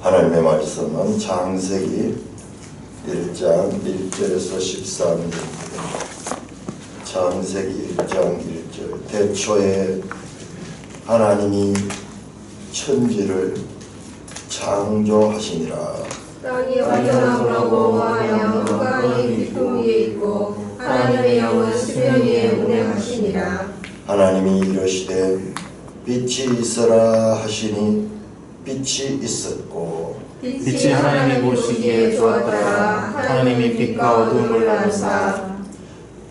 하나님의 말씀은 창세기 1장 1절에서 13절입니다. 창세기 1장 1절. 태초에 하나님이 천지를 창조하시니라. 땅이 완전하고 하여 그가 이 깊음 위에 있고 하나님의 영은 수면 위에 운행하시니라. 하나님이 이르시되 빛이 있으라 하시니 빛이 있었고 빛이 하나님이 보시기에 좋았더라. 하나님이 빛과 어두움을 나누사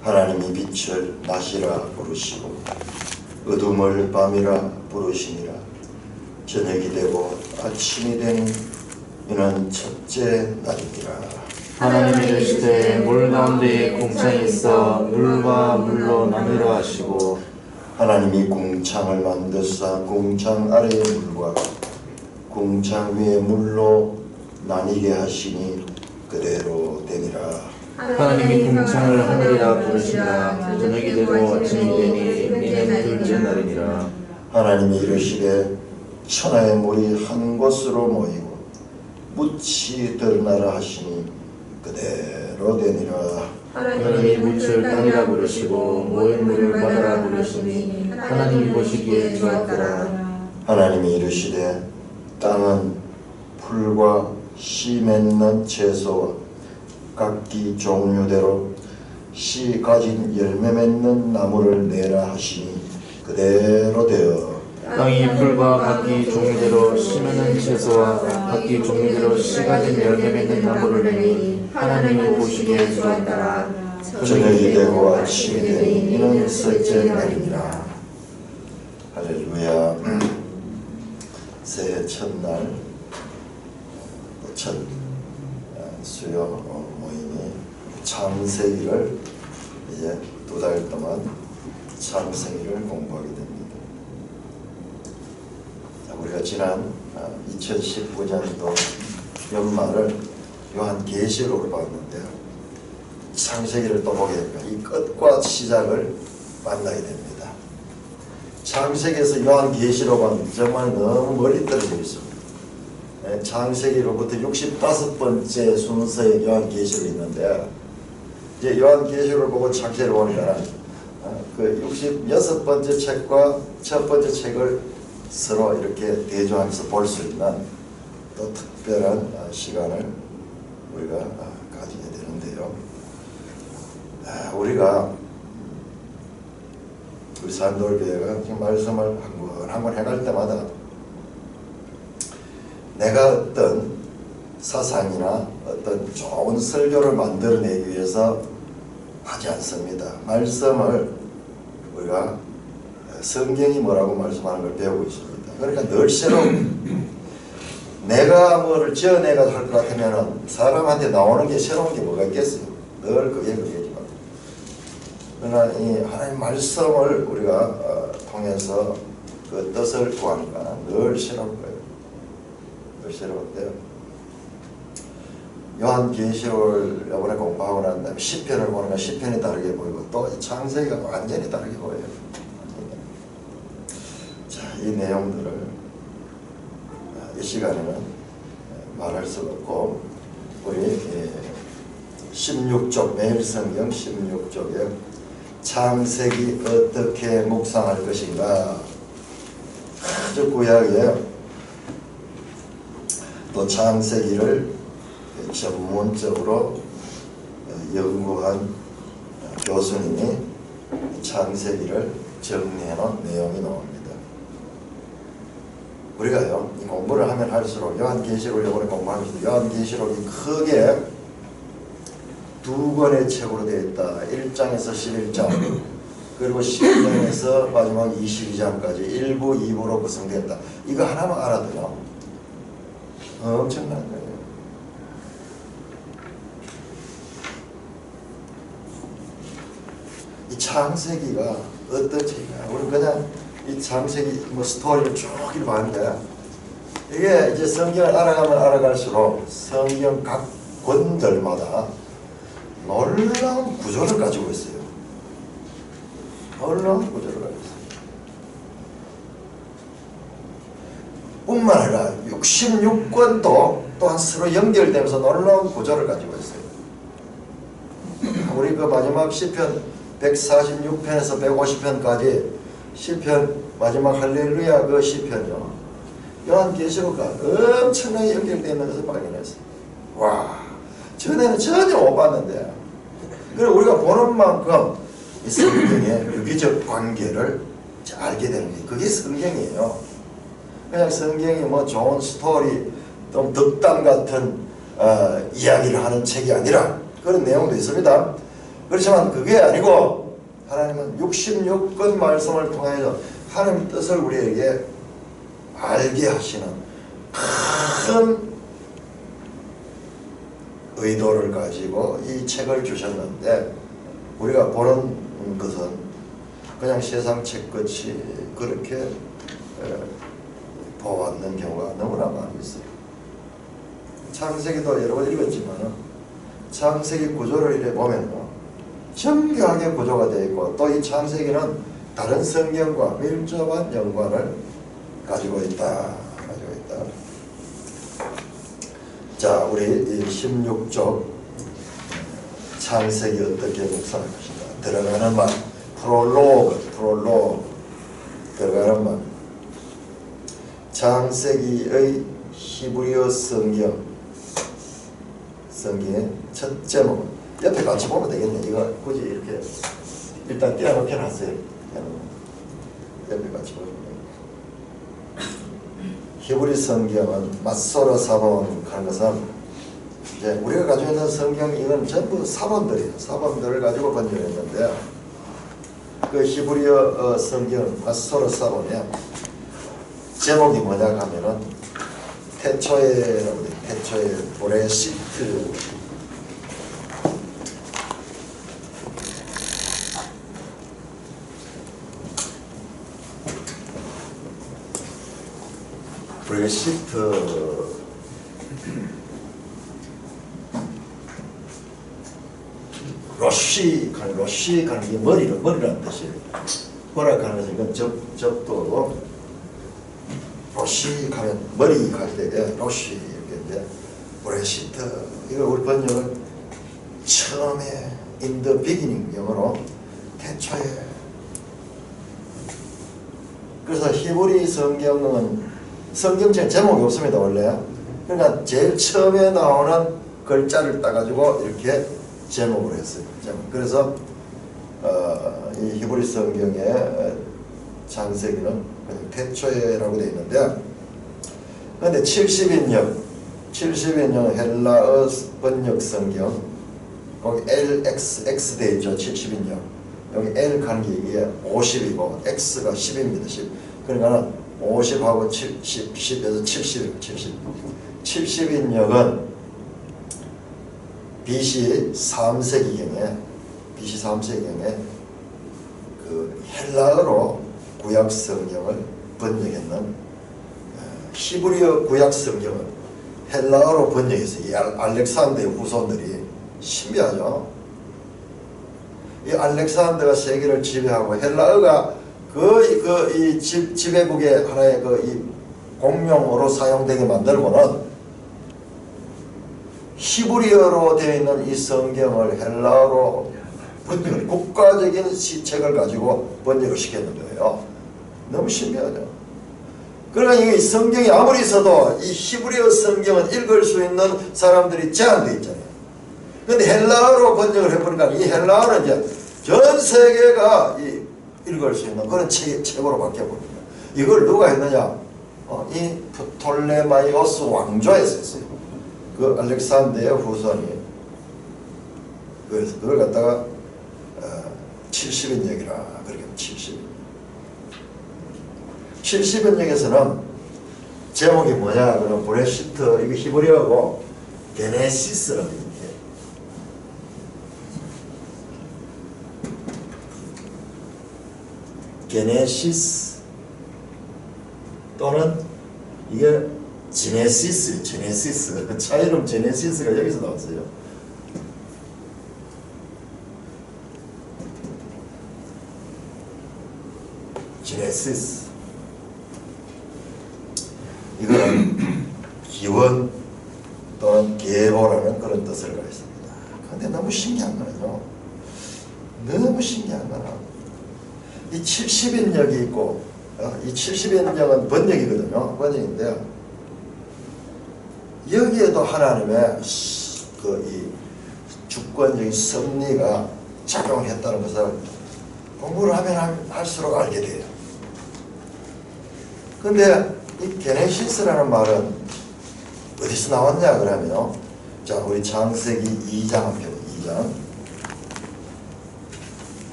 하나님이 빛을 낮이라 부르시고 어둠을 밤이라 부르시니라. 저녁이 되고 아침이 되니 이는 첫째 날이니라. 하나님이 이르시되 물 가운데에 공창이 있어 물과 물로 나누라 하시고 하나님이 공창을 만드사 공창 아래의 물과 공창 위의 물로 나뉘게 하시니 그대로 되니라. 하나님이 공창을 하늘이라 부르시니라. 저녁이 되고 아침이 되니 이는 둘째 날이니라. 하나님이 이르시되 천하의 물이 한 곳으로 모이고 묻이 드러나라 하시니 그대로 되니라. 하나님이 묻을 땅이라 부르시고 모인 물을 바다라 부르시니 하나님이 보시기에 좋았더라. 하나님이 이르시되 땅은 풀과 씨 맺는 채소와 각기 종류대로 씨 가진 열매 맺는 나무를 내라 하시니 그대로 되어 땅이 풀과 각기 종류대로 씨 맺는 채소와 각기 종류대로 씨 가진 열매 맺는 나무를 내니 하나님이 보시기에 좋았더라. 저녁이 되고 아침이 되니 이는 셋째 날이니라. 할렐루야. 새해 첫날 첫 수요 모임이 창세기를 이제 2달 동안 창세기를 공부하게 됩니다. 우리가 지난 2019년도 연말을 요한계시록을 봤는데요. 창세기를 또 보게 됩니다. 이 끝과 시작을 만나게 됩니다. 창세기에서 요한계시록은 정말 너무 멀리 떨어져 있습니다. 창세기로부터 65번째 순서의 요한계시록이 있는데 이제 요한계시록을 보고 창세기를 보니까 그 66번째 책과 첫 번째 책을 서로 이렇게 대조하면서 볼 수 있는 또 특별한 시간을 우리가 가지게 되는데요. 우리가 우리 산돌교회가 말씀을 한 번 해갈 때마다 내가 어떤 사상이나 어떤 좋은 설교를 만들어내기 위해서 하지 않습니다. 말씀을 우리가 성경이 뭐라고 말씀하는 걸 배우고 있습니다. 그러니까 늘 새로운 내가 뭐를 지어내가 할 것 같으면 사람한테 나오는 게 새로운 게 뭐가 있겠어요. 늘 그게지만 그러나 이 하나님 말씀을 우리가 통해서 그 뜻을 구하니까 늘 새로운 거예요. 늘 새로운데요. 요한계시록을 이번에 공부하고 난 다음에 시편을 보니까 시편이 다르게 보이고 또 창세기가 완전히 다르게 보여요. 자, 이 내용들을 이 시간에는 말할 수 없고 우리 16쪽 매일 성경 16쪽에 창세기 어떻게 묵상할 것인가 아주 구약이에요. 또 창세기를 전문적으로 연구한 교수님이 창세기를 정리해 놓은 내용이 나옵니다. 우리가요 이 공부를 하면 할수록 요한계시록을 이번에 공부하면서 요한계시록이 크게 2권의 책으로 되어 있다. 1장에서 11장 그리고 10장에서 마지막 22장까지 1부 2부로 구성된다. 이거 하나만 알아도요 엄청난 거예요. 이 창세기가 어떤 책이냐. 우리 그냥 이 창세기 뭐 스토리를 쭉 읽어봤는데 이게 이제 성경을 알아가면 알아갈수록 성경 각 권들마다 놀라운 구조를 가지고 있어요. 놀라운 구조를 가지고 있어요. 뿐만 아니라 66권도 또한 서로 연결되면서 놀라운 구조를 가지고 있어요. 우리 그 마지막 시편 146편에서 150편까지 시편 마지막 할렐루야 그 시편이요. 요한계시록과 엄청나게 연결되어 있는 것을 발견했어요. 와, 전에는 전혀 못 봤는데, 그리고 우리가 보는 만큼 이 성경의 유기적 관계를 알게 되는 게 그게 성경이에요. 그냥 성경이 뭐 좋은 스토리, 좀 덕담 같은 이야기를 하는 책이 아니라 그런 내용도 있습니다. 그렇지만 그게 아니고 하나님은 66권 말씀을 통해서 하나님의 뜻을 우리에게 알게 하시는 큰 의도를 가지고 이 책을 주셨는데, 우리가 보는 것은 그냥 세상 책같이 그렇게 보았는 경우가 너무나 많이 있어요. 창세기도 여러 번 읽었지만 창세기 구조를 이래 보면 정교하게 구조가 되어 있고, 또 이 창세기는 다른 성경과 밀접한 연관을 가지고 있다. 자, 우리 이 16쪽 창세기 어떻게 묵상할 것인가. 들어가는 말, 프롤로그 들어가는 말. 창세기의 히브리어 성경의 첫 제목, 옆에 같이 보면 되겠네. 이거 굳이 이렇게 일단 떼어놓게 놨어요. 옆에 같이 보면. 히브리 성경은 마소라 사본 하는 것은 이제 우리가 가지고 있는 성경, 이건 전부 사본들이에요. 사본들을 가지고 번역했는데, 그 히브리어 성경 마소라 사본에 제목이 뭐냐 하면은 태초에라고 돼요. 태초에 브레시트. 브레시트. 로시 가는 게 머리라는 뜻이에요. 허락하는 것은 이건 접도고, 로시 가면 머리 갈 때 로시 이렇게 이제 브레시트. 이거 우리 번역은 처음에 in the beginning, 영어로 태초에. 그래서 히브리 성경은 성경책 제목이 없습니다, 원래. 그러니까 제일 처음에 나오는 글자를 따가지고 이렇게 제목을 했어요. 그래서 이 히브리 성경의 창세기는 그냥 태초에라고 되어 있는데, 그런데 70인용 헬라어 번역 성경, 거기 LXX 되어 있죠. 70인용. 여기 L 가는 게 이게 50이고 X가 10입니다. 10. 그러니까 50하고 10에서 70. 70인역은 BC 3세기경에 그 헬라어로 구약 성경을 번역했는 히브리어 구약 성경을 헬라어로 번역해서 이 알렉산더의 후손들이 신비하죠. 이 알렉산더가 세계를 지배하고 헬라어가 이 지배국의 하나의 이 공용어로 사용되게 만들고는 히브리어로 되어 있는 이 성경을 헬라어로 번역을, 국가적인 시책을 가지고 번역을 시켰는 거예요. 너무 신기하죠. 그러니까 이 성경이 아무리 있어도 이 히브리어 성경은 읽을 수 있는 사람들이 제한되어 있잖아요. 그런데 헬라어로 번역을 해보니까 이 헬라어는 이제 전 세계가 읽을 수 있는 그런 책으로 바뀌어버립니다. 이걸 누가 했느냐? 이 프톨레마이오스 왕조에서 했어요. 그 알렉산더의 후손이. 그래서 그걸 갖다가 70인역이라 그렇게 70인역에서는 제목이 뭐냐? 그럼 브레시트, 이거 히브리어고 게네시스라고 해요. 게네시스 또는 이게 제네시스, 차 이름 제네시스가 여기서 나왔어요. 제네시스. 이거는 기원 또는 계보라는 그런 뜻을 가지고 있습니다. 그런데 너무 신기한 거는요. 너무 신기한 거는 이 70인역이 있고 이 70인역은 번역이거든요. 번역인데 여기에도 하나님의 이 주권적인 섭리가 작용을 했다는 것을 공부를 하면 할수록 알게 돼요. 근데 이 게네시스라는 말은 어디서 나왔냐 그러면요. 자, 우리 창세기 2장 한번 펴보세요. 2장.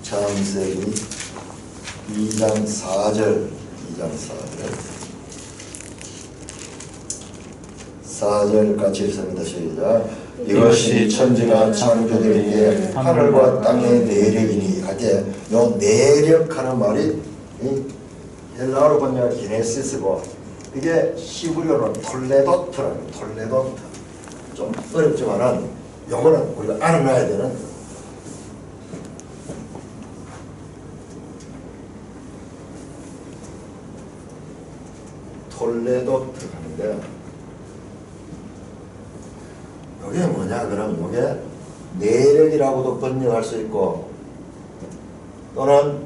창세기 2장 4절. 2장 4절 같이 읽습니다. 시작. 이것이 천지가 창조될 때 하늘과 땅의 내력이니 하게 요 내력하는 말이 이 헬라어로 번역한 기네시스고 이게 히브리어로 톨레도트라는 톨레도트. 좀 어렵지만은 요거는 우리가 알아놔야 되는 톨레도트 하는데 이게 뭐냐 그러면 이게 내력이라고도 번역할 수 있고 또는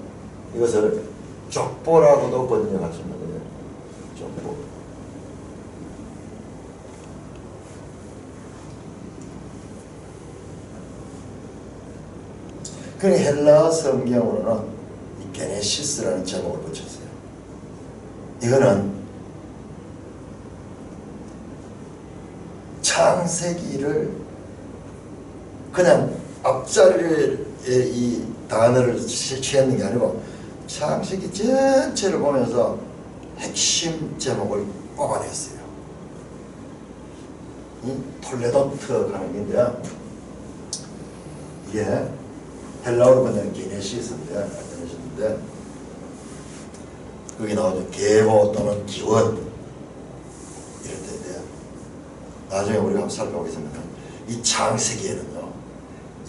이것을 족보라고도 번역할 수 있는 거예요. 족보. 그 헬라 성경으로는 이 게네시스라는 제목을 붙였어요. 이거는 창세기를 그냥 앞자리에 이 단어를 취했는 게 아니고 창세기 전체를 보면서 핵심 제목을 뽑아냈어요. 이 톨레도트 하는 게인데요. 이게 헬라어로 번역한 게네시스인데 거기 나오죠. 계보 또는 기원 이럴 때인데요. 나중에 우리가 한번 살펴보겠습니다. 이 창세기에는요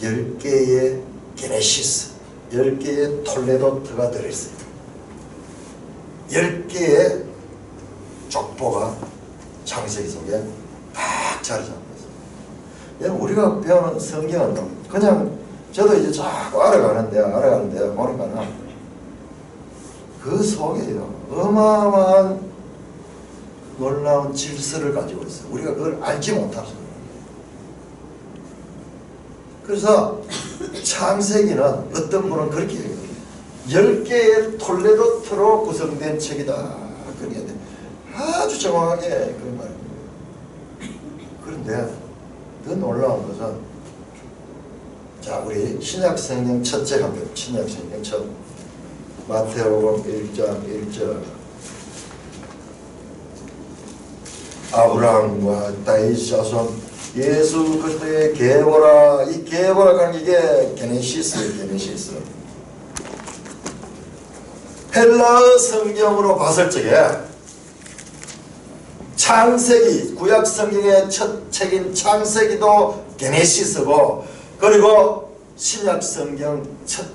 10개의 게네시스 10개의 톨레도트가 들어있어요. 10개의 족보가 창세기 속에 딱 자리 잡고 있어요. 여러분 우리가 배우는 성경은 그냥 저도 이제 자꾸 알아가는데 보니까는 그 속에요 어마어마한 놀라운 질서를 가지고 있어요. 우리가 그걸 알지 못하죠. 그래서 창세기는 어떤 분은 그렇게 얘기해요. 10개의 톨레도트로 구성된 책이다. 그렇게 아주 정확하게 그런 말입니다. 그런데 더 놀라운 것은 자 우리 신약성경 첫째 한번 신약성경 첫 마태복음 1장 1절 아브라함과 다윗 자손 예수 그리스도의 계보라. 이 계보라고 하는 게 게네시스 헬라어 성경으로 봤을 적에 창세기 구약 성경의 첫 책인 창세기도 게네시스고 그리고 신약 성경 첫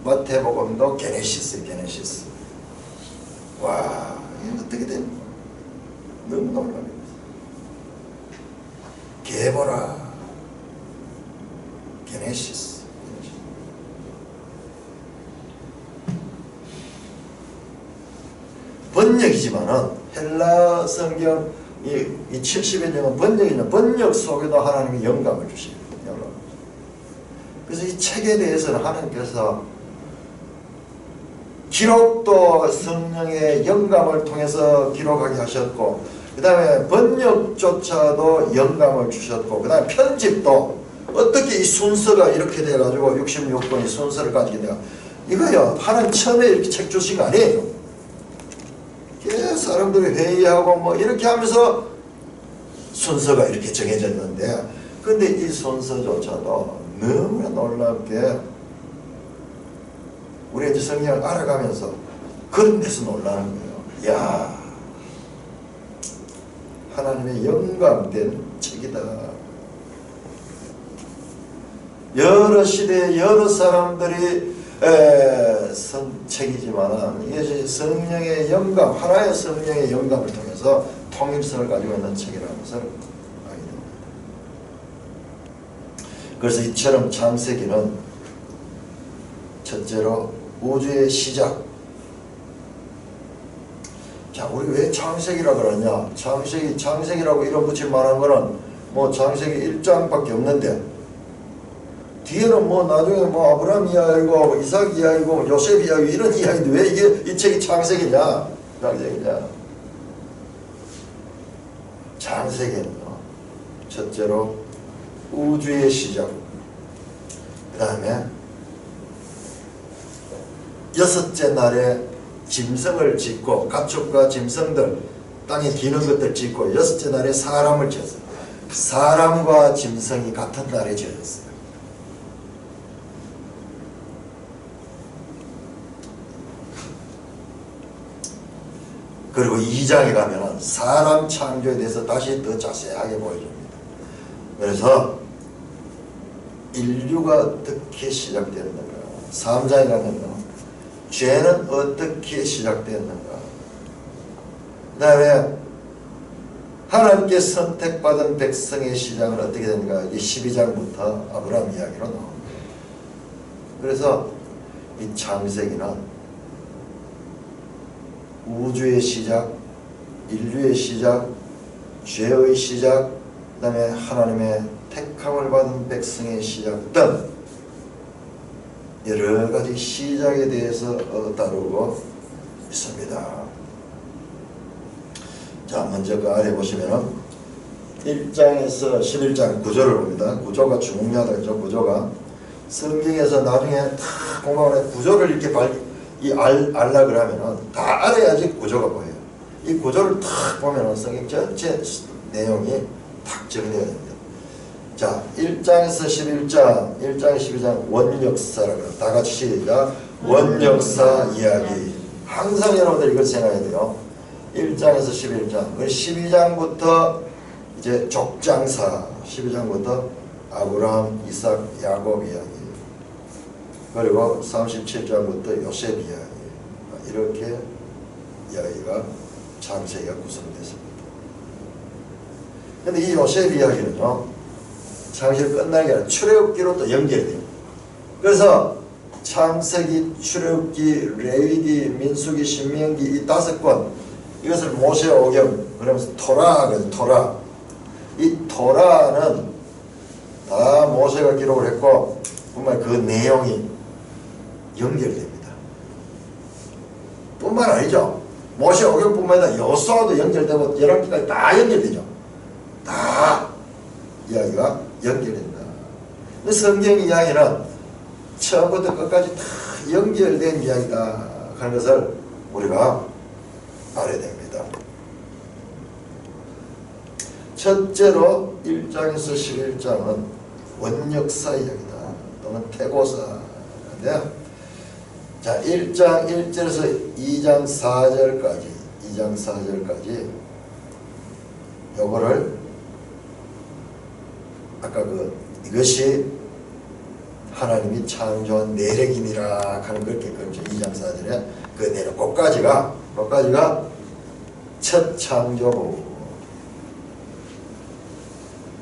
마태복음도 게네시스. 와 이게 어떻게 된 너무 놀랍니다. 계보라 게네시스. 번역이지만은 헬라 성경 이 70여 년은 번역이냐 번역 속에도 하나님이 영감을 주시고 그래서 이 책에 대해서는 하나님께서 기록도 성령의 영감을 통해서 기록하게 하셨고 그 다음에 번역조차도 영감을 주셨고 그 다음에 편집도 어떻게 이 순서가 이렇게 돼가지고 66권이 순서를 가지게 돼가 이거요 하나님 처음에 이렇게 책 주신 거 아니에요. 사람들이 회의하고 뭐 이렇게 하면서 순서가 이렇게 정해졌는데 근데 이 순서조차도 너무나 놀랍게 우리 이제 성경을 알아가면서 그런 데서 놀라는 거예요. 이야 하나님의 영감된 책이다. 여러 시대에 여러 사람들이 책이지만 이게 성령의 영감, 하나의 성령의 영감을 통해서 통일성을 가지고 있는 책이라는 것을 알게 됩니다. 그래서 이처럼 창세기는 첫째로 우주의 시작. 자, 우리 왜 창세기라 그러냐? 창세기라고 이름 붙일 만한 거는 뭐 창세기 1장밖에 없는데, 뒤에는 뭐 나중에 뭐 아브라함 이야기고 이삭 이야기고 요셉 이야기 이런 이야기인데 왜 이게 이 책이 창세기냐? 창세기는요, 첫째로 우주의 시작, 그 다음에 여섯째 날에 짐승을 짓고 가축과 짐승들 땅에 기는 것들 짓고 여섯째 날에 사람을 지었어요. 사람과 짐승이 같은 날에 지어졌어요. 그리고 2장에 가면은 사람 창조에 대해서 다시 더 자세하게 보여줍니다. 그래서 인류가 어떻게 시작되었는가, 3장에 가면은 죄는 어떻게 시작되었는가, 그 다음에 하나님께 선택받은 백성의 시작은 어떻게 되는가, 이 12장부터 아브라함 이야기로 나옵니다. 그래서 이 창세기는 우주의 시작, 인류의 시작, 죄의 시작, 그 다음에 하나님의 택함을 받은 백성의 시작 등 여러 가지 시작에 대해서 다루고 있습니다. 자, 먼저 그 아래 보시면은 1장에서 11장 구조를 봅니다. 구조가 중요하다 그죠? 구조가 성경에서 나중에 다 공부하면 구조를 이렇게 알라 그러면은 다 알아야지 구조가 보여요. 이 구조를 탁 보면은 성경 전체 내용이 탁 정리가 됩니다. 자, 1장에서 11장, 1장에서 12장 원역사라고 해요. 다 같이 시작. 원역사 이야기. 항상 여러분들 이걸 생각해야 돼요. 1장에서 11장. 12장부터 이제 족장사, 12장부터 아브라함, 이삭, 야곱 이야기. 그리고 37장부터 요셉 이야기. 이렇게 이야기가 창세기가 구성됐습니다. 근데 이 요셉 이야기는요, 창세기 끝나는 게 아니라 출애굽기로 또 연결돼요. 그래서 창세기, 출애굽기, 레위기, 민수기, 신명기 이 5권, 이것을 모세 오경, 그러면서 토라거든요. 토라. 이 토라는 다 모세가 기록을 했고 정말 그 내용이 연결됩니다. 뿐만 아니죠. 모세 오경뿐만 아니라 여호수아도 연결되고 열왕기까지 다 연결되죠. 다 이야기가 연결된다. 성경 이야기는 처음부터 끝까지 다 연결된 이야기다 하는 것을 우리가 알아야 됩니다. 첫째로 1장에서 11장은 원역사 이야기다 또는 태고사인데, 자, 1장 1절에서 2장 4절까지 요거를 아까 이것이 하나님이 창조한 내력이니라 하는 그렇게 그렇죠. 2장 4절에 그 내력 끝까지가 첫 창조고,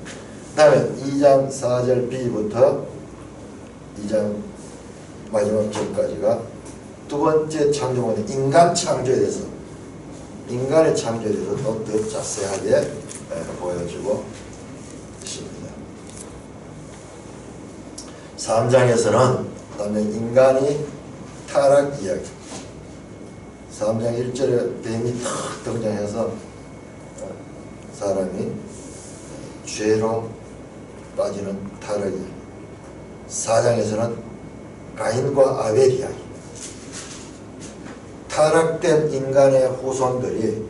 그 다음에 2장 4절 B부터 2장 마지막 절까지가 두 번째 창조는 인간 창조에 대해서, 인간의 창조에 대해서 또 더 자세하게 보여주고 있습니다. 3장에서는 그다음에 인간이 타락 이야기, 3장 1절에 뱀이 탁 등장해서 사람이 죄로 빠지는 타락 이야기, 4장에서는 가인과 아벨 이야기, 타락된 인간의 후손들이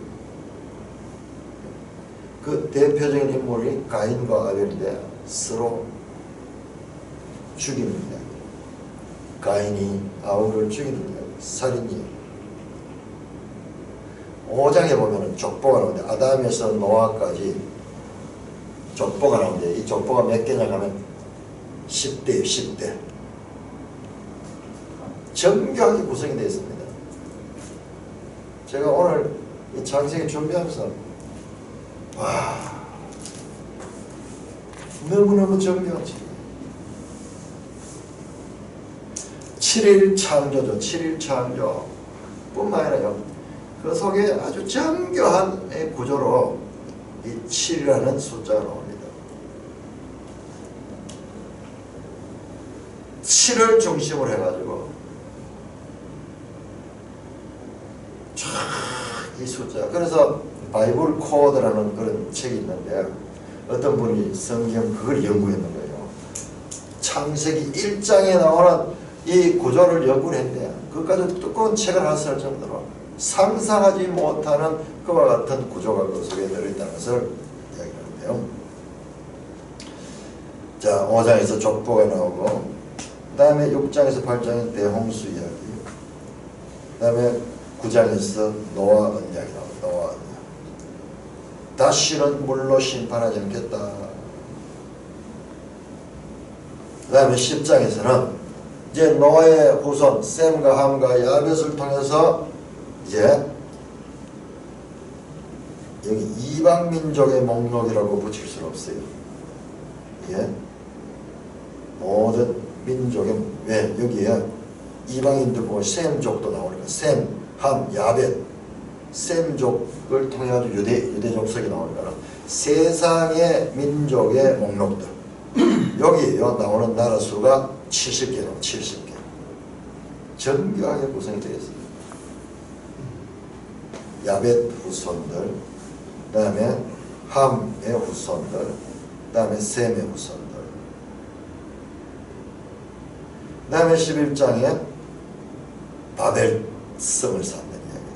그 대표적인 인물이 가인과 아벨인데 서로 죽이는 이야기, 가인이 아벨을 죽이는 이야기, 살인 이야기. 5장에 보면은 족보가 나오는데 아담에서 노아까지 족보가 나오는데 이 족보가 몇 개냐 하면 10대예요. 10대. 정교하게 구성이 되어 있습니다. 제가 오늘 이 창세기 준비하면서 와, 너무너무 정교하지. 7일 창조죠. 7일 창조 뿐만 아니라요, 그 속에 아주 정교한 구조로 이 7이라는 숫자가 나옵니다. 7을 중심으로 해가지고 이 숫자. 그래서 바이블 코드라는 그런 책이 있는데 어떤 분이 성경 그걸 연구했는 거예요. 창세기 1장에 나오는 이 구조를 연구를 했는데 그것까지 두꺼운 책을 하나 쓸 정도로 상상하지 못하는 그와 같은 구조가 그 속에 들어있다는 것을 이야기하는데요. 자, 5장에서 족보가 나오고, 그 다음에 6장에서 8장에 대홍수 이야기, 그 다음에 9장에서 노아 언약이 나옵니다. 노아 언약. 다시는 물로 심판하지 않겠다. 그 다음에 10장에서는 이제 노아의 후손 셈과 함과 야벳을 통해서 이제 여기 이방 민족의 목록이라고 붙일 수는 없어요. 예? 모든 민족의, 왜 여기에 이방인들 보면 셈족도 나오니까 셈, 함, 야벳, 셈족을 통해 가지고 유대 족속이 나오니까 세상의 민족의 목록들 여기 나오는 나라 수가 70개 나옵니다. 70개 정교하게 구성이 되어 있습니다. 야벳 후손들, 그 다음에 함의 후손들, 그 다음에 셈의 후손들, 그 다음에 11장에 바벨성을 쌓는 이야기입니다.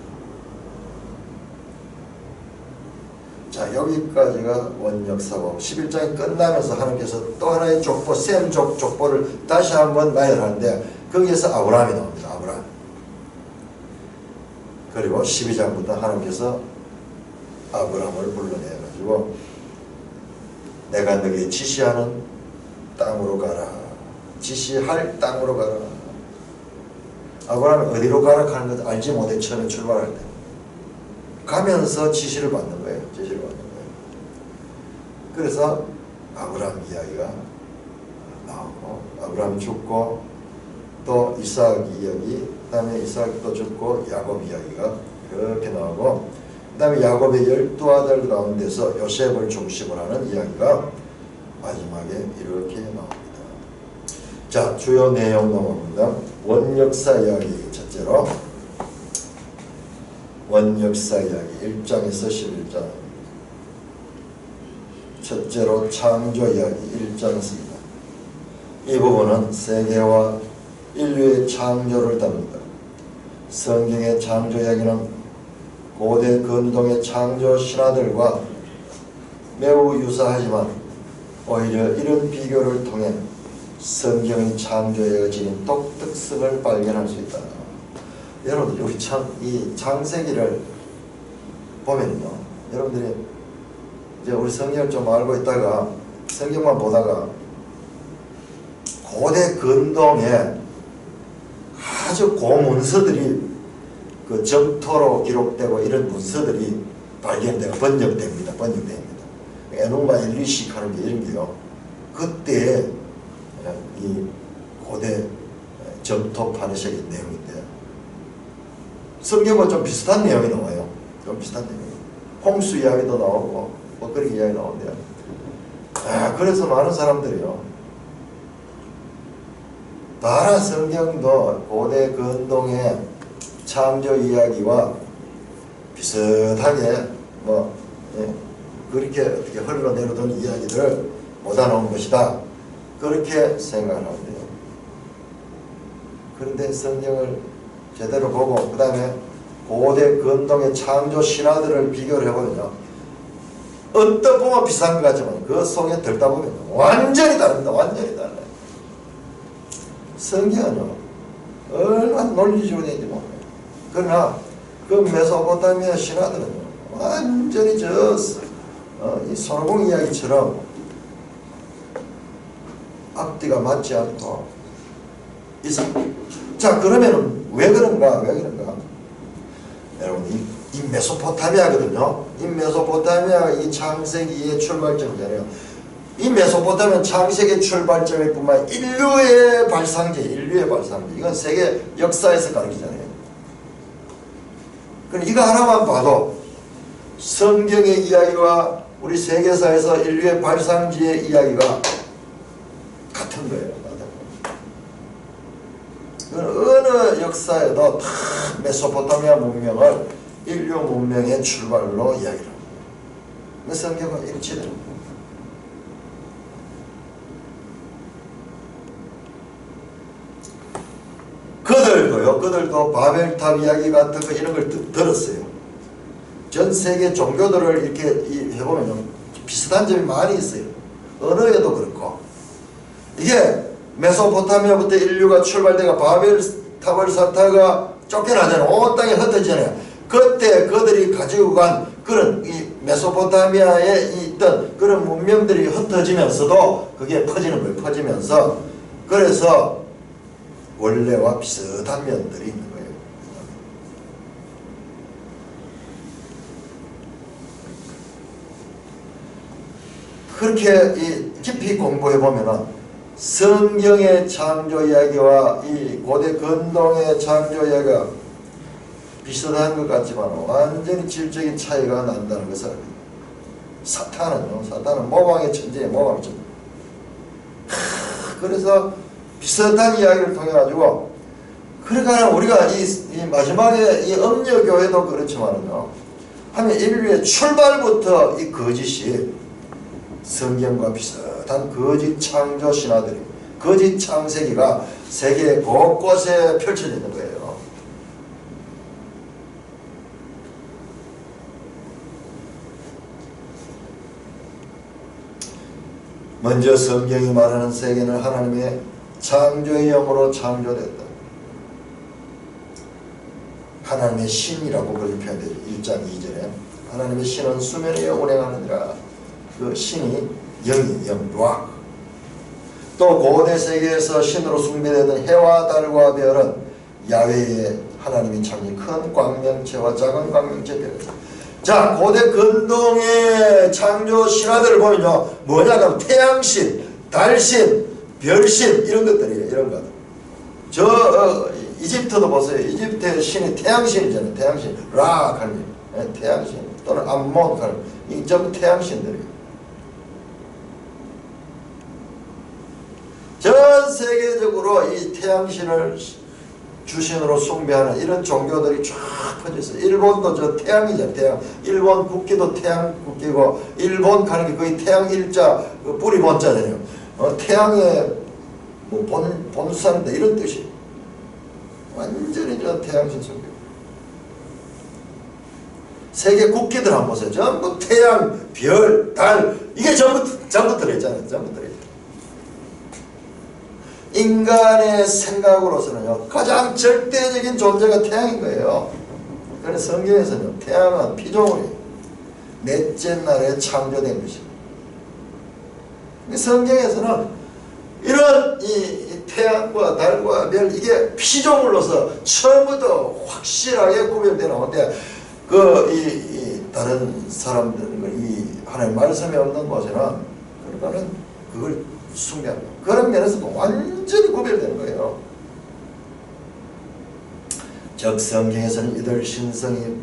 자, 여기까지가 원역사고 11장이 끝나면서 하나님께서 또 하나의 족보, 셈족 족보를 다시 한번 나열하는데 거기에서 아브라함이 나옵니다. 아브라함. 그리고 12장부터 하나님께서 아브라함을 불러내가지고 내가 너에게 지시하는 땅으로 가라. 지시할 땅으로 가라. 아브라함이 어디로 가라 하는 것 알지 못해 처음에 출발할 때 가면서 지시를 받는 거예요. 지시를 받는 거예요. 그래서 아브라함 이야기가 나오고 아브라함이 죽고 또 이삭 이야기, 그 다음에 이삭이 또 죽고 야곱 이야기가 이렇게 나오고, 그 다음에 야곱의 12아들 가운데서 요셉을 중심으로 하는 이야기가 마지막에 이렇게 나옵니다. 자, 주요 내용 넘어갑니다. 원역사 이야기 첫째로 원역사 이야기 1장에서 11장 첫째로 창조 이야기 1장에서입니다. 이 부분은 세계와 인류의 창조를 다룬다. 성경의 창조 이야기는 고대 근동의 창조 신화들과 매우 유사하지만 오히려 이런 비교를 통해 성경의 창조에 지닌 독특성을 발견할 수 있다. 여러분들 우리 이 창세기를 보면요, 여러분들이 이제 우리 성경을 좀 알고 있다가 성경만 보다가 고대 근동에 아주 고문서들이 그 적토로 기록되고 이런 문서들이 발견되고 번역됩니다. 에누마 엘리식 하는 게 이런 게요. 그때 이 고대 적토판에서의 내용인데 성경과 좀 비슷한 내용이 나와요. 좀 비슷한 내용. 홍수 이야기도 나오고 뭐 그런 이야기 나오는데요. 그래서 많은 사람들이요. 나라 성경도 고대 근동의 창조 이야기와 비슷하게 그렇게 어떻게 흘러내려던 이야기들을 모아놓은 것이다. 그렇게 생각을 하는데요. 그런데 성경을 제대로 보고 그 다음에 고대 근동의 창조 신화들을 비교를 해보면요. 어떤 보면 비슷한 것 같지만 그 속에 들다 보면 완전히 다릅니다. 완전히 달라요. 성경은요. 얼마나 논리적으로 되는지 몰라요. 그러나 그 메소포타미아 신화들은요. 완전히 이 손오공 이야기처럼 앞뒤가 맞지 않고 자, 그러면은 왜 그런가? 여러분, 이 메소포타미아거든요. 이 메소포타미아가 이 창세기의 출발점이잖아요. 이 메소포타미아는 창세기의 출발점일 뿐만 아니라 인류의 발상지. 이건 세계 역사에서 가르치잖아요. 그럼 이거 하나만 봐도 성경의 이야기와 우리 세계사에서 인류의 발상지의 이야기가 같은 거예요. 어느 역사에도 다 메소포타미아 문명을 인류 문명의 출발로 이야기를 합니다. 성경과 일치돼요. 그들도 바벨탑 이야기 같은 거 이런 걸 들었어요. 전 세계 종교들을 이렇게 해보면 비슷한 점이 많이 있어요. 언어에도 그렇고. 이게 메소포타미아부터 인류가 출발돼가 바벨탑을 쌓다가 쫓겨나잖아요. 온 땅에 흩어지잖아요. 그때 그들이 가지고 간 그런 이 메소포타미아에 있던 그런 문명들이 흩어지면서도 그게 퍼지는 거예요. 퍼지면서 그래서 원래와 비슷한 면들이 있는 거예요. 그렇게 깊이 공부해 보면은 성경의 창조 이야기와 이 고대 근동의 창조 이야기가 비슷한 것 같지만 완전히 질적인 차이가 난다는 것을 압니다. 사탄은 모방의 천재예요. 모방의 천재. 그래서 비슷한 이야기를 통해 가지고 그러니까 우리가 이 마지막에 이 음녀교회도 그렇지만은요, 하면 인류의 출발부터 이 거짓이 성경과 비슷한 거짓 창조 신화들이, 거짓 창세기가 세계 곳곳에 펼쳐져 있는 거예요. 먼저 성경이 말하는 세계는 하나님의 창조의 영으로 창조됐다. 하나님의 신이라고 그렇게 표현되죠. 1장 2절에 하나님의 신은 수면 위에 운행하느니라. 그 신이 영이 락. 또 고대 세계에서 신으로 숭배되던 해와 달과 별은 야훼의 하나님이 창조한 큰 광명체와 작은 광명체 별이다. 자, 고대 근동의 창조 신화들을 보면요, 뭐냐 그러면 태양신, 달신, 별신 이런 것들이에요. 이런 것. 이집트도 보세요. 이집트의 신이 태양신이잖아요. 태양신, 라 하는 태양신 또는 암몬 하는 이 전부 태양신들이에요. 전 세계적으로 이 태양신을 주신으로 숭배하는 이런 종교들이 쫙 퍼져 있어요. 일본도 저 태양이죠. 태양. 일본 국기도 태양 국기고, 일본 가는 게 거의 태양 일자, 뿌리 본자잖아요. 태양의 뭐 본산인데 이런 뜻이. 완전히 저 태양신 숭배. 세계 국기들 한번 보세요. 전부 태양, 별, 달, 이게 전부 들어있잖아요. 전부 들어있잖아요. 인간의 생각으로서는요, 가장 절대적인 존재가 태양인 거예요. 그래서 성경에서는 태양은 피조물이에요. 넷째 날에 창조된 것입니다. 성경에서는 이런 이 태양과 달과 별, 이게 피조물로서 처음부터 확실하게 구별되어 나오는데, 다른 사람들, 이 하나님 말씀이 없는 곳에는 그러니까는 그걸 숭배합니다. 그런 면에서 완전히 구별되는 거예요. 즉 성경에서는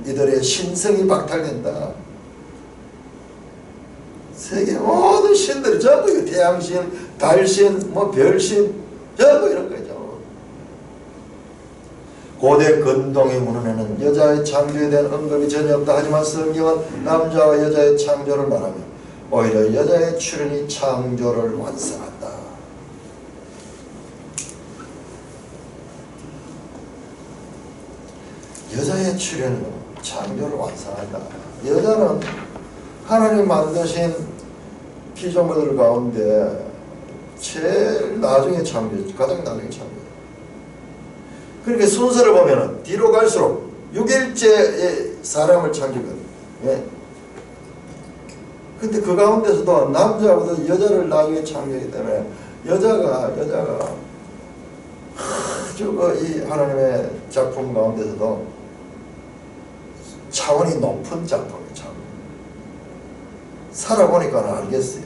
이들의 신성이 박탈된다. 세계 모든 신들이 전부 태양신, 달신, 별신 전부 이런 거죠. 고대 근동의 문헌에는 여자의 창조에 대한 언급이 전혀 없다. 하지만 성경은 남자와 여자의 창조를 말하며 오히려 여자의 출현이 창조를 완성한다. 여자의 출현은 창조를 완성한다. 여자는 하나님 만드신 피조물들 가운데 제일 나중에 창조했죠. 가장 나중에 창조. 그렇게 순서를 보면은 뒤로 갈수록 6일째에 사람을 창조거든. 예. 근데 그 가운데서도 남자보다 여자를 나중에 창조하기 때문에 여자가 아주 이 하나님의 작품 가운데서도 차원이 높은 작품이에요. 살아보니까 알겠어요.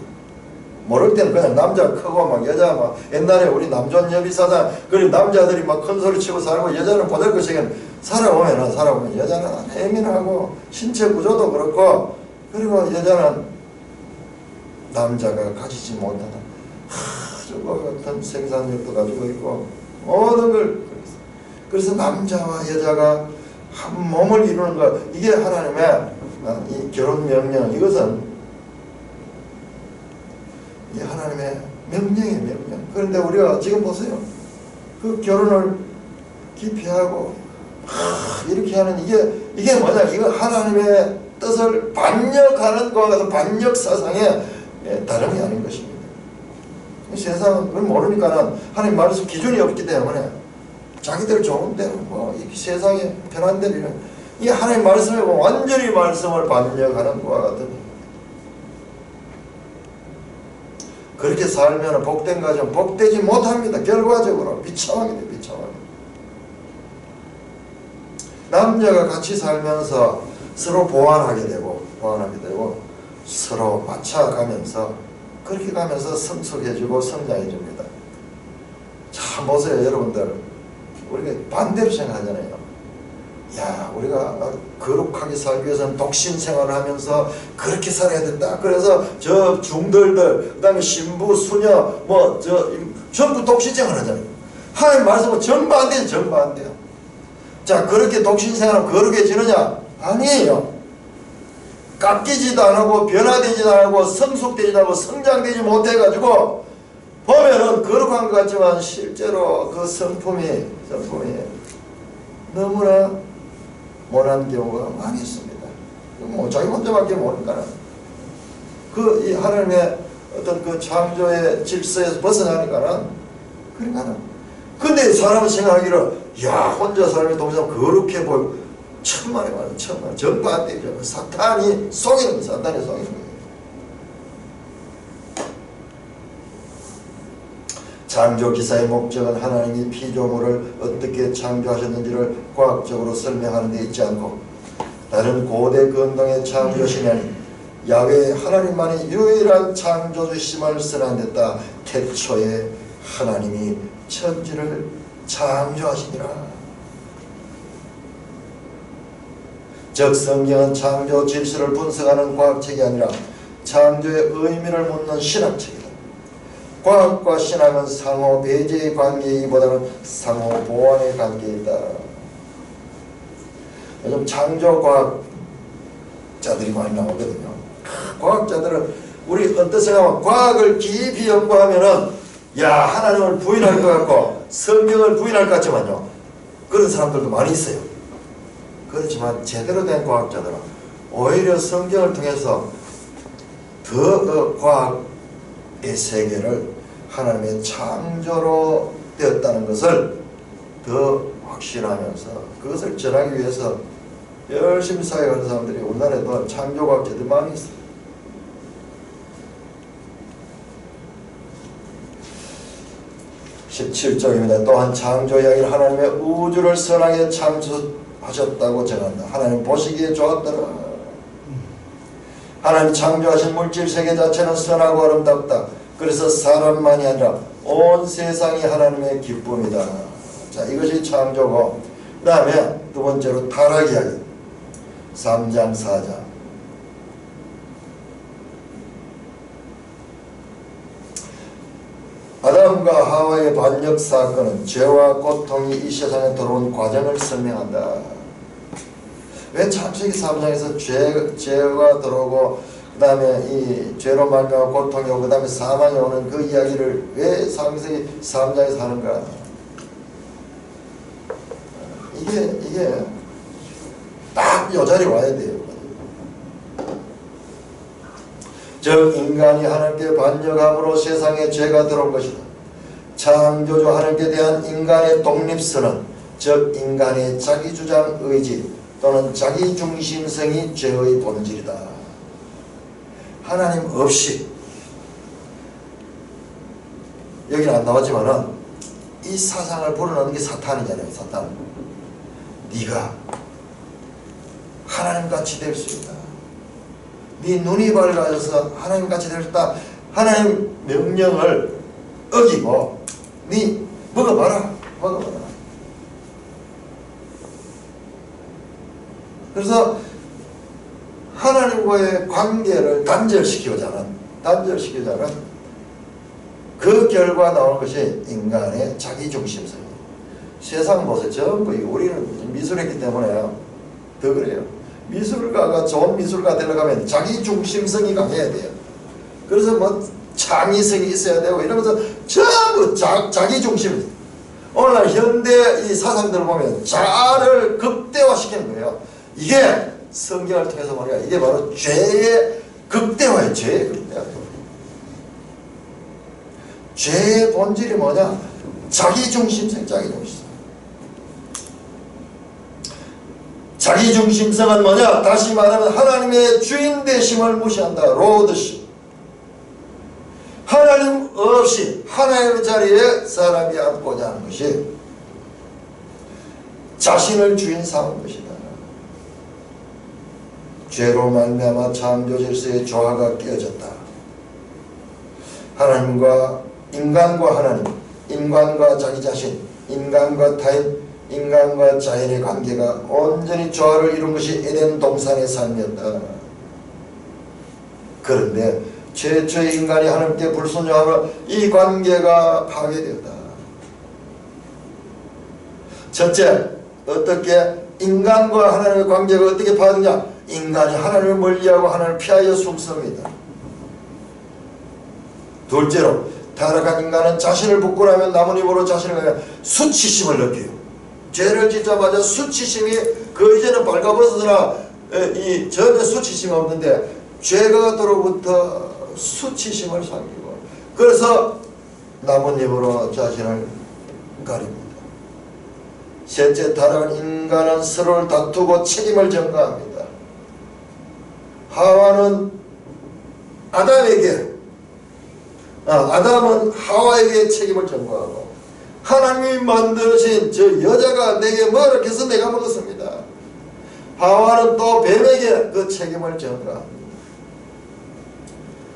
모를 때는 그냥 남자 크고 막 여자 막 옛날에 우리 남존 여비사장 그리고 남자들이 막 큰 소리 치고 살고 여자는 보잘것이게 살아보면 여자는 예민하고 신체 구조도 그렇고 그리고 여자는 남자가 가지지 못하는 아주 같은 생산력도 가지고 있고 모든 걸 그래서 남자와 여자가 한 몸을 이루는 것 이게 하나님의 이 결혼 명령 이것은 이 하나님의 명령이에요. 명령. 그런데 우리가 지금 보세요. 그 결혼을 기피하고 이렇게 하는 이게 뭐냐 이거 하나님의 뜻을 반역하는 것과 같은 반역 사상의 다름이 아닌 것입니다. 세상은 그걸 모르니까는 하나님 말씀 기준이 없기 때문에 자기들 좋은 대로 뭐 이 세상에 편한 대로 이 하나님 말씀에 완전히 말씀을 반역하는 것과 같은 그렇게 살면 복된 가정 복되지 못합니다. 결과적으로 비참하게 돼요. 비참하게. 남녀가 같이 살면서 서로 보완하게 되고 서로 맞춰가면서 그렇게 가면서 성숙해지고 성장해집니다. 참 보세요 여러분들. 우리가 반대로 생각하잖아요. 야 우리가 거룩하게 살기 위해서는 독신 생활을 하면서 그렇게 살아야 된다. 그래서 저 중들들 그 다음에 신부 수녀 뭐 저 전부 독신 생활을 하잖아요. 하나님 말씀은 정반대예요. 정반대요. 자 그렇게 독신 생활하면 거룩해지느냐? 아니에요. 깎이지도 않고 변화되지도 않고 성숙되지도 않고 성장되지 못해가지고 보면은 거룩한 것 같지만 실제로 그 성품이 너무나 못한 경우가 많이 있습니다. 뭐 자기 혼자밖에 모르니까 그 이 하나님의 어떤 그 창조의 질서에서 벗어나니까는 그러니까는 근데 사람은 생각하기를 야 혼자 살면 동생 거룩해 보이고 천만에 정반대죠. 사탄이 속이는 거예요. 창조 기사의 목적은 하나님이 피조물을 어떻게 창조하셨는지를 과학적으로 설명하는 데 있지 않고 다른 고대 근동의 창조신은 야훼 하나님만이 유일한 창조주심을 선언했다. 태초에 하나님이 천지를 창조하시니라. 즉 성경은 창조 질서를 분석하는 과학책이 아니라 창조의 의미를 묻는 신학책이다. 과학과 신학은 상호 배제의 관계이기보다는 상호 보완의 관계이다. 요즘 창조과학자들이 많이 나오거든요. 과학자들은 우리 어떤 생각하면 과학을 깊이 연구하면은 야 하나님을 부인할 것 같고 성경을 부인할 것 같지만요. 그런 사람들도 많이 있어요. 그렇지만 제대로 된 과학자들은 오히려 성경을 통해서 더 과학의 세계를 하나님의 창조로 되었다는 것을 더 확신하면서 그것을 전하기 위해서 열심히 사역하는 사람들이 우리나라에도 창조과학자들이 많이 있어요. (17절입니다) 또한 창조 이야기는 하나님의 우주를 선하게 창조하셨다고 정한다. 하나님 보시기에 좋았더라. 하나님 창조하신 물질세계 자체는 선하고 아름답다. 그래서 사람만이 아니라 온 세상이 하나님의 기쁨이다. 자, 이것이 창조고 그 다음에 두 번째로 타락 이야기 3장 4장 아담과 하와의 반역 사건은 죄와 고통이 이 세상에 들어온 과정을 설명한다. 왜 창세기 3장에서 죄가 들어오고 그 다음에 이 죄로 말미암아 고통이 오고 그 다음에 사망이 오는 그 이야기를 왜 창세기 3장에서 하는가? 이게 딱 요 자리에 와야 돼요. 즉 인간이 하나님께 반역함으로 세상에 죄가 들어온 것이다. 창조주 하나님께 대한 인간의 독립선언, 즉 인간의 자기주장 의지 또는 자기중심성이 죄의 본질이다. 하나님 없이 여기는 안 나왔지만은 이 사상을 불어넣는 게 사탄이잖아요. 사탄. 네가 하나님같이 될 수 있다. 네 눈이 밝아져서 하나님같이 될 수 있다. 하나님 명령을 어기고 네 먹어봐라. 그래서 하나님과의 관계를 단절시키고자 하는 그 결과 나오는 것이 인간의 자기중심성이에요. 세상 보세요. 전부 우리는 미술했기 때문에 더 그래요. 미술가가 좋은 미술가 되려면 자기중심성이 강해야 돼요. 그래서 뭐 창의성이 있어야 되고 이러면서 전부 자기중심. 오늘날 현대 이 사상들을 보면 자아를 극대화시키는 거예요. 이게 성경을 통해서 보니까 이게 바로 죄의 극대화예요. 죄의 극대화. 죄의 본질이 뭐냐? 자기중심성. 자기중심성은 뭐냐? 다시 말하면 하나님의 주인 되심을 무시한다. 로드십. 하나님 없이 하나님의 자리에 사람이 앉고자 하는 것이 자신을 주인 삼은 것이다. 죄로 말미암아 창조 질서의 조화가 깨어졌다. 하나님과 인간과 하나님, 인간과 자기 자신, 인간과 타인, 인간과 자연의 관계가 온전히 조화를 이룬 것이 에덴 동산의 삶이었다. 그런데 최초의 인간이 하나님께 불순종하며 이 관계가 파괴되었다. 첫째, 어떻게 인간과 하나님의 관계가 어떻게 파괴되냐? 인간이 하나님을 멀리하고 하나님을 피하여 숨습니다. 둘째로 타락한 인간은 자신을 부끄러워하며 남은 입으로 자신을 가며 수치심을 느껴요. 죄를 짓자마자 수치심이 그 이전에 발가벗으나 이 전에 수치심이 없는데 죄가도로부터 수치심을 삼키고 그래서 남은 입으로 자신을 가립니다. 셋째, 타락한 인간은 서로를 다투고 책임을 전가합니다. 하와는 아담은 하와에게 책임을 전가하고 하나님이 만드신 저 여자가 내게 뭐라 해서 내가 먹었습니다. 하와는 또 뱀에게 그 책임을 전가합니다.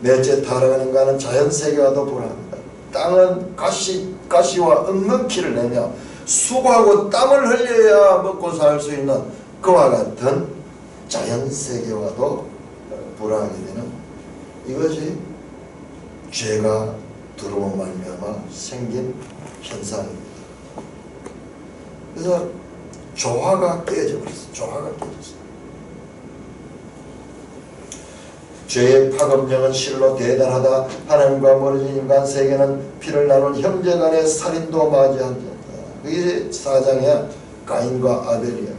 넷째, 타락한 인간은 자연세계와도 불합니다. 땅은 가시와 엉겅퀴를 내며 수고하고 땀을 흘려야 먹고 살 수 있는 그와 같은 자연세계와도 불화하게 되는 이것이 죄가 들어온 말미암아 생긴 현상입니다. 그래서 조화가 깨져 버렸어요. 죄의 파급력은 실로 대단하다. 하나님과 멀어진 인간 세계는 피를 나눈 형제간의 살인도 맞이한다. 그게 4장의 가인과 아벨이야.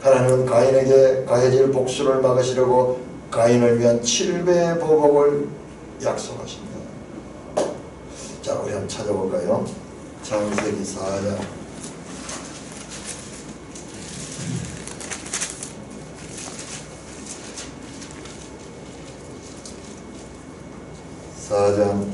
하나님은 가인에게 가해질 복수를 막으시려고 가인을 위한 7배의 보복을 약속하십니다. 자, 우리 한번 찾아볼까요? 창세기 4장 4장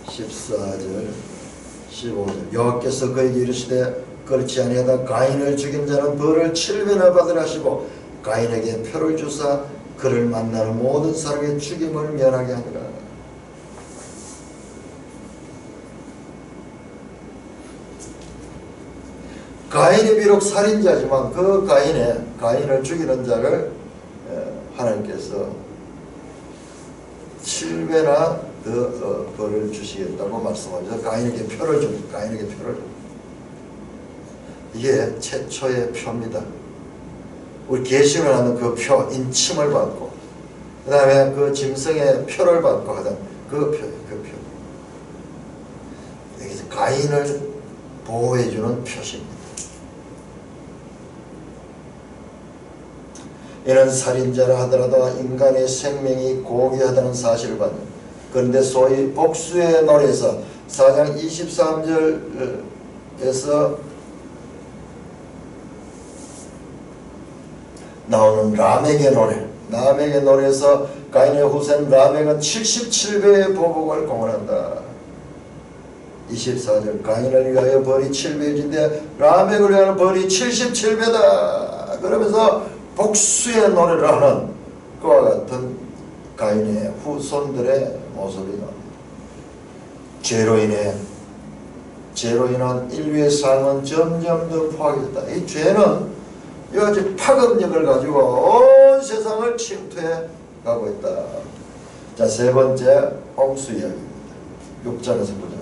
14절 15절 여호와께서 그에게 이르시되 그렇지 아니하다 가인을 죽인 자는 벌을 7배나 받으라 하시고 가인에게 표를 주사 그를 만나는 모든 사람의 죽임을 면하게 하니라. 가인이 비록 살인자지만 그 가인을 죽이는 자를 하나님께서 7배나 더 벌을 주시겠다고 말씀하셔서 가인에게 표를 줍니다. 가인에게 표를 줍니다. 이게 최초의 표입니다. 우리 계시를 하는 그 표, 인침을 받고 그 다음에 그 짐승의 표를 받고 하던 그 표. 여기서 가인을 보호해주는 표시입니다. 이는 살인자라 하더라도 인간의 생명이 고귀하다는 사실을 받는, 그런데 소위 복수의 노래에서 4장 23절에서 나오는 라멕의 노래, 라멕의 노래에서 가인의 후손 라멕은 77배의 보복을 공언한다. 24절 가인을 위하여 벌이 7배인데 라멕을 위하여 벌이 77배다. 그러면서 복수의 노래를 하는 그와 같은 가인의 후손들의 모습이 나옵니다. 죄로 인한 인류의 삶은 점점 더 포악해졌다. 이 죄는 이같이 파급력을 가지고 온 세상을 침투해 가고 있다. 자, 세 번째 홍수 이야기입니다. 6장에서 9장.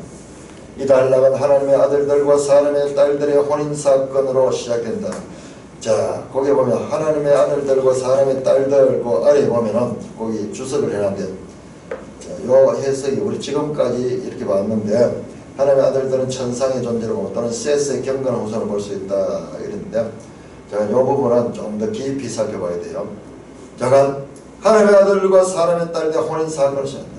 이 단락은 하나님의 아들들과 사람의 딸들의 혼인사건으로 시작된다. 자, 거기 보면 하나님의 아들들과 사람의 딸들, 그 아래에 보면은 거기 주석을 해놨는데, 요 해석이 우리 지금까지 이렇게 봤는데, 하나님의 아들들은 천상의 존재로 또는 셋의 경건한 후손을 볼 수 있다 이랬는데, 자, 요 부분은 좀 더 깊이 살펴봐야 돼요. 자, 하나님의 아들과 사람의 딸들의 혼인사건을 시작한다.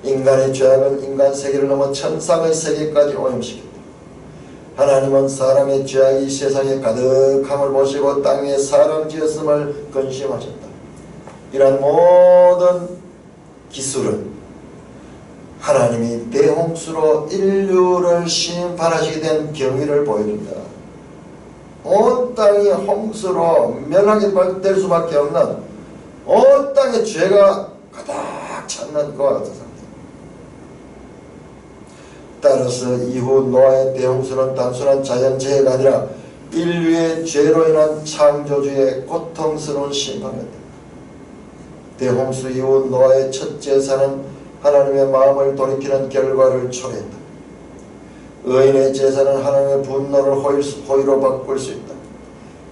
인간의 죄악은 인간 세계를 넘어 천상의 세계까지 오염시켰다. 하나님은 사람의 죄악이 세상에 가득함을 보시고 땅에 사람 지었음을 근심하셨다. 이러한 모든 기술은 하나님이 대홍수로 인류를 심판하시게 된 경위를 보여준다. 온 땅이 홍수로 멸하게 될 수밖에 없는 온 땅에 죄가 가득 찼는 그와 같은 상태. 따라서 이후 노아의 대홍수는 단순한 자연재해가 아니라 인류의 죄로 인한 창조주의 고통스러운 심판이었다. 대홍수 이후 노아의 첫 제사는 하나님의 마음을 돌이키는 결과를 초래했다. 의인의 제사는 하나님의 분노를 호의로 바꿀 수 있다.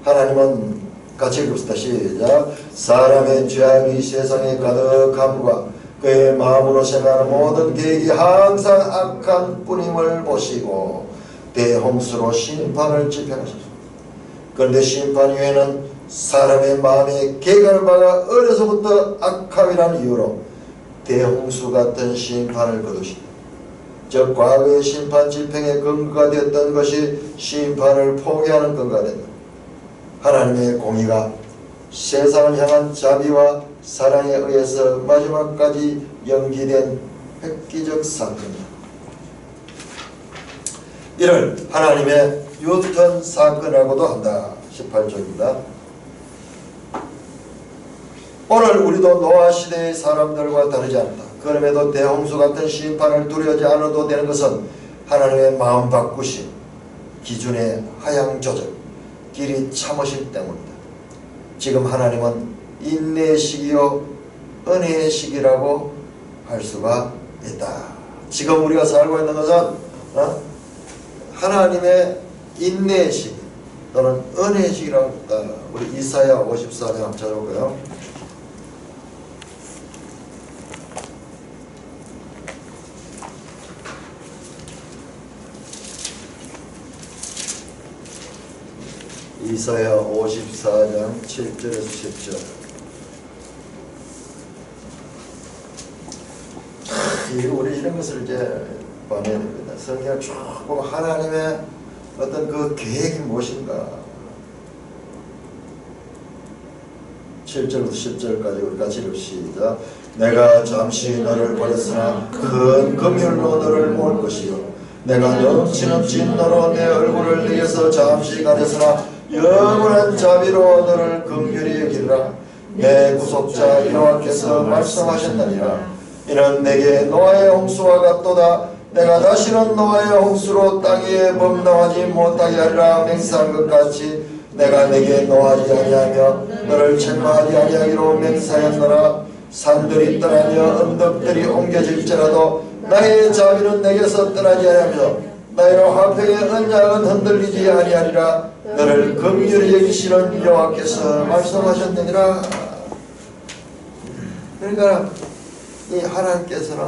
하나님은 같이 읽읍시다. 시작. 사람의 죄악이 세상에 가득함과 그의 마음으로 생각하는 모든 계획이 항상 악한 뿐임을 보시고 대홍수로 심판을 집행하셨습니다. 그런데 심판 이후에는 사람의 마음에 계획하는 바가 어려서부터 악함이라는 이유로 대홍수 같은 심판을 거두신다. 즉 과거의 심판 집행의 근거가 되었던 것이 심판을 포기하는 근거가 된다. 하나님의 공의가 세상을 향한 자비와 사랑에 의해서 마지막까지 연기된 획기적 사건이다. 이를 하나님의 유턴 사건이라고도 한다. 18절입니다. 오늘 우리도 노아 시대의 사람들과 다르지 않다. 그럼에도 대홍수 같은 심판을 두려워하지 않아도 되는 것은 하나님의 마음 바꾸심, 기준의 하향 조절, 길이 참으심 때문이다. 지금 하나님은 인내의 시기요 은혜의 시기라고 할 수가 있다. 지금 우리가 살고 있는 것은 하나님의 인내의 시기 또는 은혜의 시기라고 합니다. 우리 이사야 54장 한번 찾아볼까요? 이사야 54장 7절에서 10절. 우리 이런 것을 이제 봐야 됩니다. 성경을 쭉 보면 하나님의 어떤 그 계획이 무엇인가. 7절부터 10절까지 우리 같이 읽읍시다. 내가 잠시 너를 버렸으나 큰 긍휼로 너를 모을 것이요 내가 넘치는 진노로 내 얼굴을 내게서 잠시 가렸으나 영원한 자비로 너를 긍휼히 여기리라. 내 구속자 여호와께서 말씀하셨느니라. 이는 내게 노아의 홍수와 같도다. 내가 다시는 노아의 홍수로 땅 위에 범람하지 못하게 하리라 맹세한 것 같이 내가 내게 노하지 아니하며 너를 책망하지 아니하기로 맹세하였노라. 산들이 떠나며 언덕들이 옮겨질지라도 나의 자비는 내게서 떠나지 아니하며 나의 화평의 언약은 흔들리지 아니하리라. 너를 긍휼히 여기시는 여호와께서 말씀하셨느니라. 그러니까 이 하나님께서는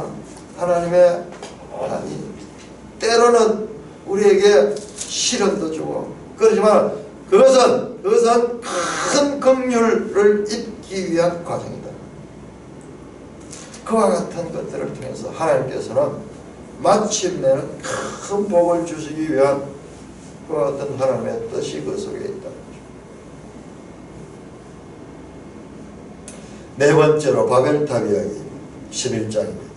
하나님의 때로는 우리에게 시련도 주고 그렇지만 그것은 큰 긍휼을 입기 위한 과정이다. 그와 같은 것들을 통해서 하나님께서는 마침내는 큰 복을 주시기 위한 그와 같은 하나님의 뜻이 그 속에 있다. 네 번째로 바벨탑 이야기 11장입니다.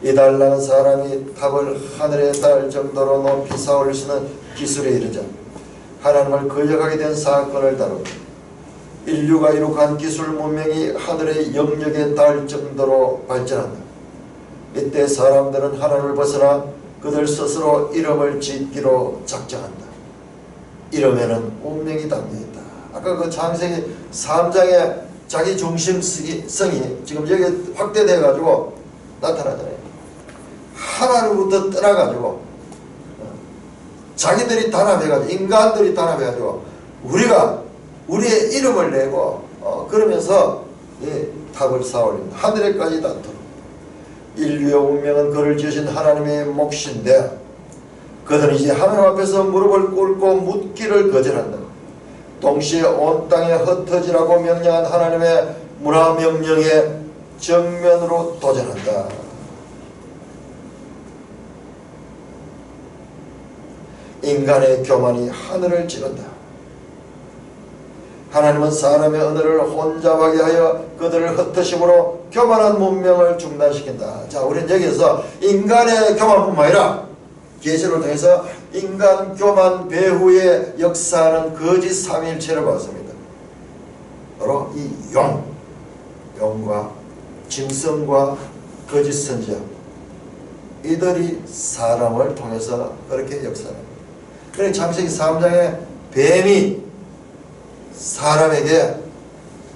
이 달랑은 사람이 탑을 하늘에 달 정도로 높이 쌓을 수 있는 기술에 이르자 하나님을 거역하게 된 사건을 다룹니다. 인류가 이룩한 기술 문명이 하늘의 영역에 닿을 정도로 발전한다. 이때 사람들은 하나님을 벗어나 그들 스스로 이름을 짓기로 작정한다. 이름에는 운명이 담겨있다. 아까 그 창세기 3장의 자기 중심성이 지금 여기 확대돼 가지고 나타나잖아요. 하나님부터 떠나가지고 자기들이 단합해가지고 인간들이 단합해가지고 우리가 우리의 이름을 내고 그러면서 탑을 쌓아올린다. 하늘에까지 닿도록. 인류의 운명은 그를 지으신 하나님의 몫인데 그들은 이제 하나님 앞에서 무릎을 꿇고 묻기를 거절한다. 동시에 온 땅에 흩어지라고 명령한 하나님의 문화명령에 정면으로 도전한다. 인간의 교만이 하늘을 찌른다. 하나님은 사람의 언어를 혼잡하게 하여 그들을 흩으심으로 교만한 문명을 중단시킨다. 자, 우리는 여기서 인간의 교만뿐만 아니라 계시를 통해서 인간 교만 배후의 역사는 거짓 삼위일체를 봤습니다. 바로 이 용과 짐승과 거짓 선지자 이들이 사람을 통해서 그렇게 역사합니다. 그러니까 창세기 3장에 뱀이 사람에게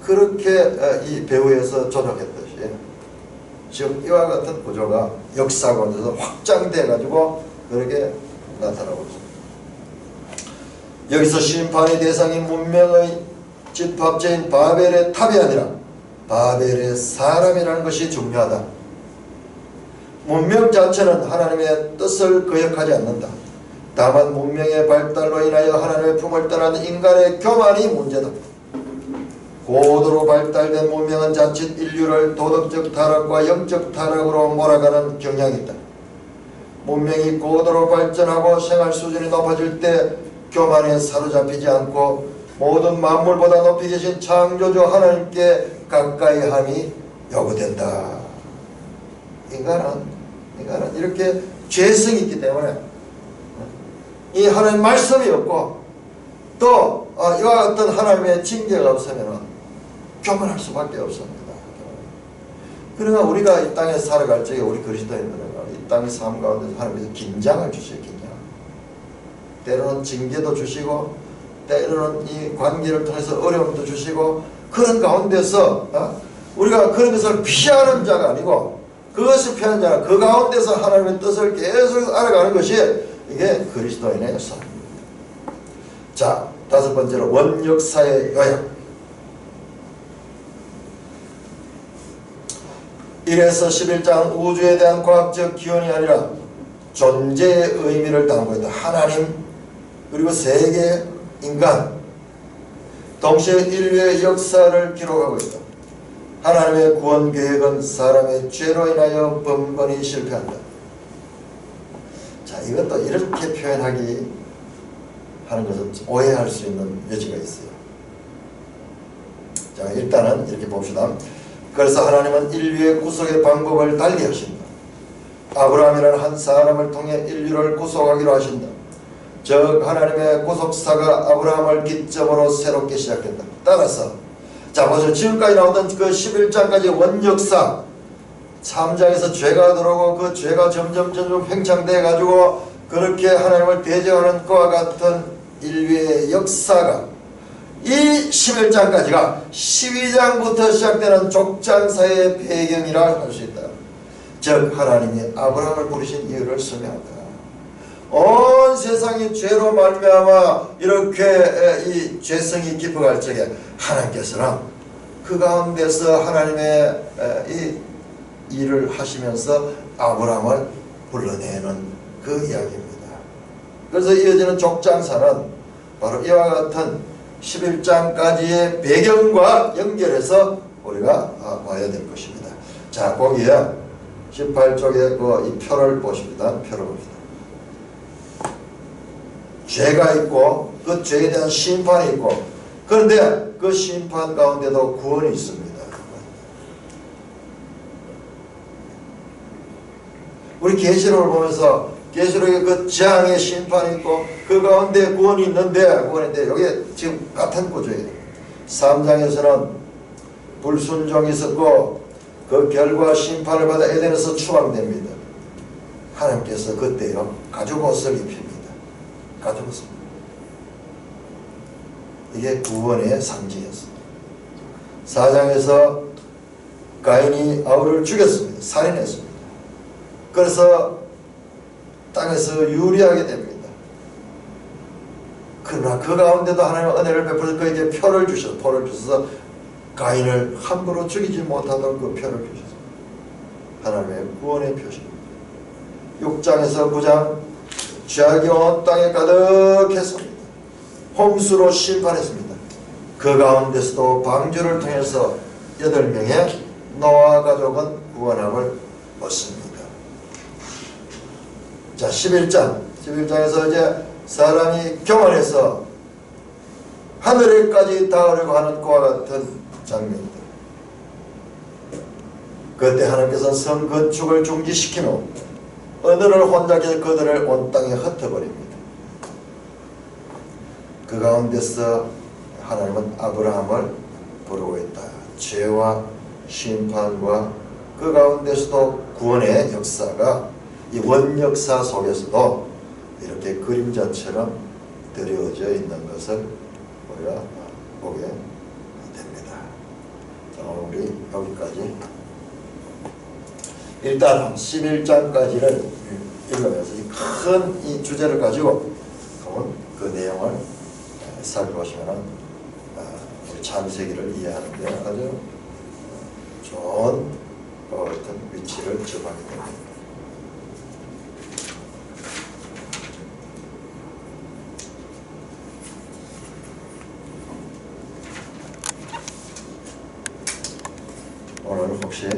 그렇게 이 배후에서 조작했듯이 지금 이와 같은 구조가 역사 가운데서 확장돼 가지고 그렇게 나타나고 있습니다. 여기서 심판의 대상인 문명의 집합체인 바벨의 탑이 아니라 바벨의 사람이라는 것이 중요하다. 문명 자체는 하나님의 뜻을 거역하지 않는다. 다만 문명의 발달로 인하여 하나님의 품을 떠난 인간의 교만이 문제다. 고도로 발달된 문명은 자칫 인류를 도덕적 타락과 영적 타락으로 몰아가는 경향이 있다. 문명이 고도로 발전하고 생활 수준이 높아질 때 교만에 사로잡히지 않고 모든 만물보다 높이 계신 창조주 하나님께 가까이함이 요구된다. 인간은 이렇게 죄성이 있기 때문에 이 하나님 말씀이 없고 또 이와 같은 하나님의 징계가 없으면 교만할 수밖에 없습니다. 그러나 우리가 이 땅에 살아갈 적에 우리 그리스도인들은 이 땅의 삶 가운데 하나님께서 긴장을 주시고 긴장. 때로는 징계도 주시고 때로는 이 관계를 통해서 어려움도 주시고 그런 가운데서 우리가 그런 것을 피하는 자가 아니고 그것을 피하는 자가 그 가운데서 하나님의 뜻을 계속 알아가는 것이 이게 그리스도인의 삶입니다. 자, 다섯 번째로 원역사의 요약. 이래서 11장 우주에 대한 과학적 기원이 아니라 존재의 의미를 담고 있다. 하나님 그리고 세계, 인간 동시에 인류의 역사를 기록하고 있다. 하나님의 구원 계획은 사람의 죄로 인하여 번번이 실패한다. 자, 이것도 이렇게 표현하기 하는 것은 오해할 수 있는 여지가 있어요. 자, 일단은 이렇게 봅시다. 그래서 하나님은 인류의 구속의 방법을 달리 하신다. 아브라함이라는 한 사람을 통해 인류를 구속하기로 하신다. 즉 하나님의 구속사가 아브라함을 기점으로 새롭게 시작된다. 따라서 자, 보세요. 지금까지 나오던 그 11장까지 원역사 3장에서 죄가 들어오고 그 죄가 점점 팽창돼 가지고 그렇게 하나님을 대적하는 것과 같은 인류의 역사가 이 11장까지가 12장부터 시작되는 족장사의 배경이라 할 수 있다. 즉 하나님이 아브라함을 부르신 이유를 설명한다. 온 세상이 죄로 말미암아 이렇게 이 죄성이 깊어갈 적에 하나님께서는 그 가운데서 하나님의 이 일을 하시면서 아브라함을 불러내는 그 이야기입니다. 그래서 이어지는 족장사는 바로 이와 같은 11장까지의 배경과 연결해서 우리가 봐야 될 것입니다. 자, 거기에 18쪽에 이 표를 보십니다. 표를 봅시다. 죄가 있고 그 죄에 대한 심판이 있고 그 그런데 그 심판 가운데도 구원이 있습니다. 우리 계시록을 보면서 계시록에 그 재앙의 심판이 있고 그 가운데 구원이 있는데 여기에 지금 같은 구조예요. 3장에서는 불순종이 있었고 그 결과 심판을 받아 에덴에서 추방됩니다. 하나님께서 그때요 가죽옷을 입힙니다. 가죽옷을. 이게 구원의 상징이었습니다. 4장에서 가인이 아벨을 죽였습니다. 살인했습니다. 그래서 땅에서 유리하게 됩니다. 그러나 그 가운데도 하나님은 은혜를 베풀어서 그에게 표를 주셔서 가인을 함부로 죽이지 못하도록 그 표를 주셨습니다. 하나님의 구원의 표시입니다. 6장에서 9장 죄악이 온 땅에 가득했습니다. 홍수로 심판했습니다. 그 가운데서도 방주를 통해서 8명의 노아 가족은 구원함을 얻습니다. 자, 11장에서 이제 사람이 교만해서 하늘에까지 닿으려고 하는 그와 같은 장면입니다. 그때 하나님께서는 성 건축을 중지시키며 어느를 혼자게 그들을 온 땅에 흩어버립니다. 그 가운데서 하나님은 아브라함을 부르고 있다. 죄와 심판과 그 가운데서도 구원의 역사가 이 원역사 속에서도 이렇게 그림자처럼 드려져 있는 것을 우리가 보게 됩니다. 자, 오늘 우리 여기까지 일단 11장까지를 읽으면서 큰 이 주제를 가지고 그 내용을 살펴보시면 우리 창세기를 이해하는 데 아주 좋은 어떤 위치를 점하게 됩니다. 오늘 혹시